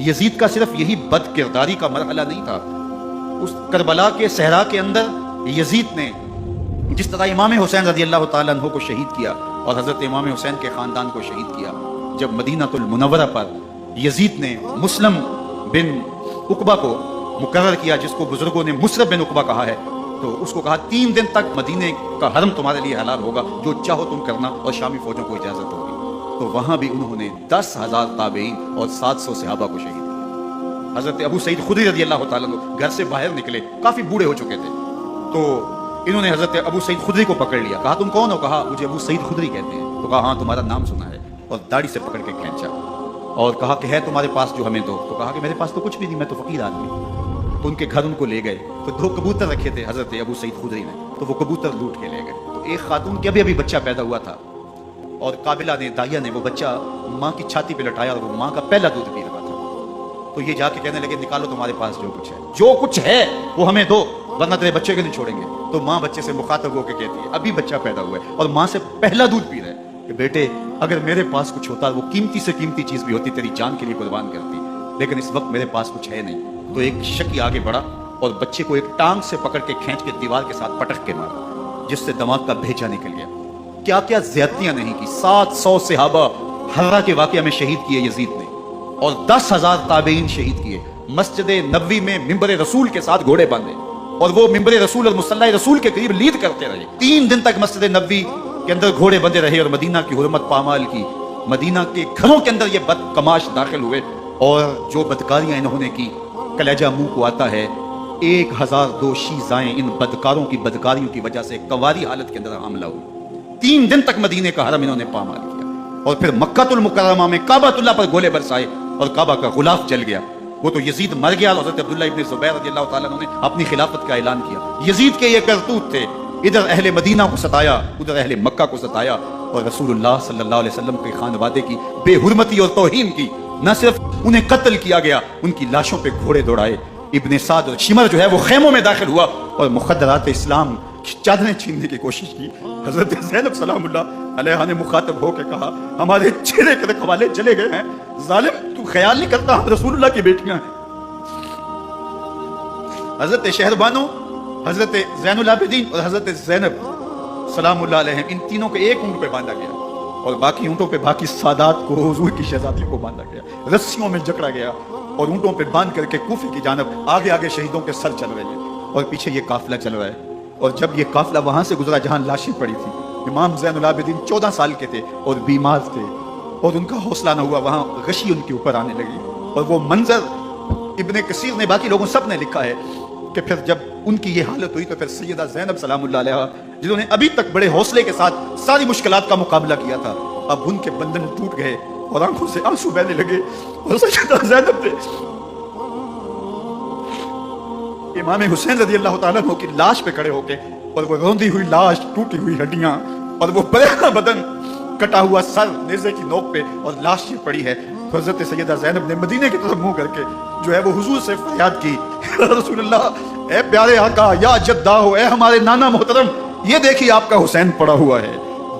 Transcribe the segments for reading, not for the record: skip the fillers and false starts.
یزید کا صرف یہی بد کرداری کا مرحلہ نہیں تھا، اس کربلا کے صحرا کے اندر یزید نے جس طرح امام حسین رضی اللہ تعالیٰ عنہ کو شہید کیا اور حضرت امام حسین کے خاندان کو شہید کیا، جب مدینہ المنورہ پر یزید نے مسلم بن عقبہ کو مقرر کیا، جس کو بزرگوں نے مصرف بن عقبہ کہا ہے، تو اس کو کہا 3 دن تک مدینے کا حرم تمہارے لیے حلال ہوگا، جو چاہو تم کرنا، اور شامی فوجوں کو اجازت ہوگی۔ تو وہاں بھی انہوں نے 10,000 تابعین اور 700 صحابہ کو شہید کیا۔ حضرت ابو سعید خدری رضی اللہ تعالیٰ عنہ گھر سے باہر نکلے، کافی بوڑھے ہو چکے تھے، تو انہوں نے حضرت ابو سعید خدری کو پکڑ لیا، کہا تم کون ہو؟ کہا مجھے ابو سعید خدری کہتے ہیں۔ تو کہا ہاں تمہارا نام سنا ہے، اور داڑھی سے پکڑ کے کھینچا اور کہا کہ ہے تمہارے پاس جو ہمیں دو؟ تو کہا کہ میرے پاس تو کچھ بھی نہیں، میں تو فقیر آدمی ہوں۔ تو ان کے گھر ان کو لے گئے، تو 2 کبوتر رکھے تھے حضرت ابو سعید خدری نے، تو وہ کبوتر لوٹ کے لے گئے۔ تو ایک خاتون کے ابھی بچہ پیدا ہوا تھا، اور قابلہ نے، داعیہ نے وہ بچہ ماں کی چھاتی پہ لٹایا، اور وہ ماں کا پہلا دودھ پی رہا تھا۔ تو یہ جا کے کہنے لگے نکالو تمہارے پاس جو کچھ ہے وہ ہمیں دو، ورنہ تیرے بچے کو نہیں چھوڑیں گے۔ تو ماں بچے سے مخاطب ہو کے کہتی ہے، ابھی بچہ پیدا ہوا ہے اور ماں سے پہلا دودھ پی رہا ہے، کہ بیٹے اگر میرے پاس کچھ ہوتا، وہ قیمتی سے قیمتی چیز بھی ہوتی، تیری جان کے لیے قربان کرتی، لیکن اس وقت میرے پاس کچھ ہے نہیں۔ تو ایک شکی آگے بڑھا اور بچے کو ایک ٹانگ سے پکڑ کے کھینچ کے دیوار کے ساتھ پٹک کے مارا، جس سے دماغ کا بھیجا نکل گیا۔ کیا کیا زیادتیاں نہیں کی۔ 700 صحابہ حرہ کے واقعہ میں شہید کیے یزید نے، اور 10,000 تابعین شہید کیے۔ مسجد نبوی میں ممبر رسول کے ساتھ گھوڑے باندھے، اور وہ ممبر رسول اور مصلی رسول کے قریب لید کرتے رہے۔ 3 دن تک مسجد نبوی کے اندر گھوڑے بندے رہے، اور مدینہ کی حرمت پامال کی۔ مدینہ کے گھروں کے اندر یہ بد کماش داخل ہوئے، اور جو بدکاریاں انہوں نے کی، کلیجہ منہ کو آتا ہے۔ 1002 شیزائیں ان بدکاروں کی بدکاریوں کی وجہ سے کواری حالت کے اندر حاملہ ہوئی۔ 3 دن تک مدینے کا حرم انہوں نے پامال کیا، اور پھر مکہ المکرمہ میں کعبۃ اللہ پر گولے برسائے، اور کعبہ کا غلاف جل گیا۔ وہ تو یزید مر گیا، اور حضرت عبداللہ ابن زبیر رضی اللہ تعالیٰ عنہ نے اپنی خلافت کا اعلان کیا۔ یزید کے یہ کرتوت تھے، ادھر اہل مدینہ کو ستایا، ادھر اہل مکہ کو ستایا، اور رسول اللہ صلی اللہ علیہ وسلم کے خانوادے کی بے حرمتی اور توہین کی۔ نہ صرف انہیں قتل کیا گیا، ان کی لاشوں پہ گھوڑے دوڑائے۔ ابن سعد اور شمر جو ہے وہ خیموں میں داخل ہوا، اور مخدرات اسلام چادریں چھیننے کی کوشش کی۔ حضرت زینب سلام اللہ علیہ نے مخاطب ہو کے کہا ہمارے چہرے کے رکھوالے چلے گئے ہیں، ظالم تو خیال نہیں کرتا ہم رسول اللہ کی بیٹیاں ہیں۔ حضرت شہربانو، حضرت زین العابدین اور حضرت زینب سلام اللہ علیہ، ان تینوں کو ایک اونٹ پہ باندھا گیا، اور باقی اونٹوں پہ باقی سادات کو، حضور کی شہزادیوں کو باندھا گیا، رسیوں میں جکڑا گیا، اور اونٹوں پہ باندھ کر کے کوفے کی جانب آگے آگے شہیدوں کے سر چل رہے ہیں، اور پیچھے یہ قافلہ چل رہا ہے۔ اور جب یہ قافلہ وہاں سے گزرا جہاں لاشیں پڑی تھی، امام زین العابدین 14 سال کے تھے اور بیمار تھے، اور ان کا حوصلہ نہ ہوا، وہاں غشی ان کے اوپر آنے لگی۔ اور وہ منظر ابن کثیر نے، باقی لوگوں سب نے لکھا ہے کہ پھر جب ان کی یہ حالت ہوئی، تو پھر سیدہ زینب سلام اللہ علیہ، جنہوں نے ابھی تک بڑے حوصلے کے ساتھ ساری مشکلات کا مقابلہ کیا تھا، اب ان کے بندن ٹوٹ گئے اور آنکھوں سے آنسو بہنے لگے، اور سیدہ زینب نے امام حسین رضی اللہ تعالیٰ عنہ کی لاش پہ کھڑے ہو کے، اور وہ روندی ہوئی لاش، ٹوٹی ہوئی ہڈیاں، اور وہ بریدہ بدن، کٹا ہوا سر نیزے کی نوک پہ، اور لاش یہ پڑی ہے، تو حضرت سیدہ زینب نے مدینے کی طرف منہ کر کے جو ہے وہ حضور سے فریاد کی، رسول اللہ، اے پیارے آقا، یا جدہ ہو، اے ہمارے نانا محترم، یہ دیکھیے آپ کا حسین پڑا ہوا ہے۔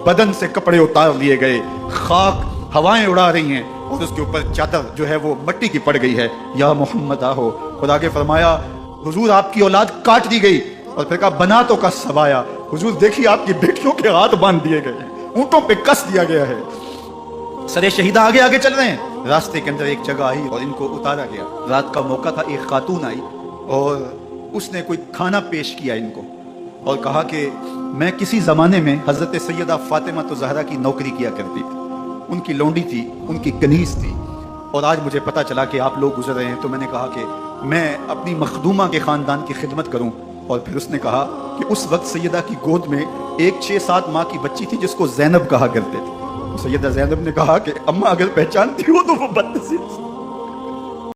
بدن سے کپڑے اتار لیے گئے، خاک ہوائیں اڑا رہی ہیں، اور اس کے اوپر چادر جو ہے وہ مٹی کی پڑ گئی ہے۔ یا محمد آہو، اور آگے فرمایا حضور آپ کی اولاد کاٹ دی گئی، اور پھر کہا بنا تو کس سوایا، حضور دیکھیے آپ کی بیٹیوں کے ہاتھ باندھ دیے گئے ہیں، اونٹوں پہ کس دیا گیا ہے۔ سرے شہیدہ آگے آگے چل رہے ہیں، راستے کے اندر ایک جگہ آئی اور ان کو اتارا گیا۔ رات کا موقع تھا، ایک خاتون آئی اور اس نے کوئی کھانا پیش کیا ان کو، اور کہا کہ میں کسی زمانے میں حضرت سیدہ فاطمہ زہرا کی نوکری کیا کرتی تھی، ان کی لونڈی تھی، ان کی کنیز تھی، اور آج مجھے پتا چلا کہ آپ لوگ گزر رہے ہیں، تو میں نے کہا کہ میں اپنی مخدومہ کے خاندان کی خدمت کروں۔ اور پھر اس نے کہا کہ اس وقت سیدہ کی گود میں ایک 6-7 ماہ کی بچی تھی جس کو زینب کہا کرتے تھے۔ سیدہ زینب نے کہا کہ اماں اگر پہچانتی ہو تو وہ بدنصیب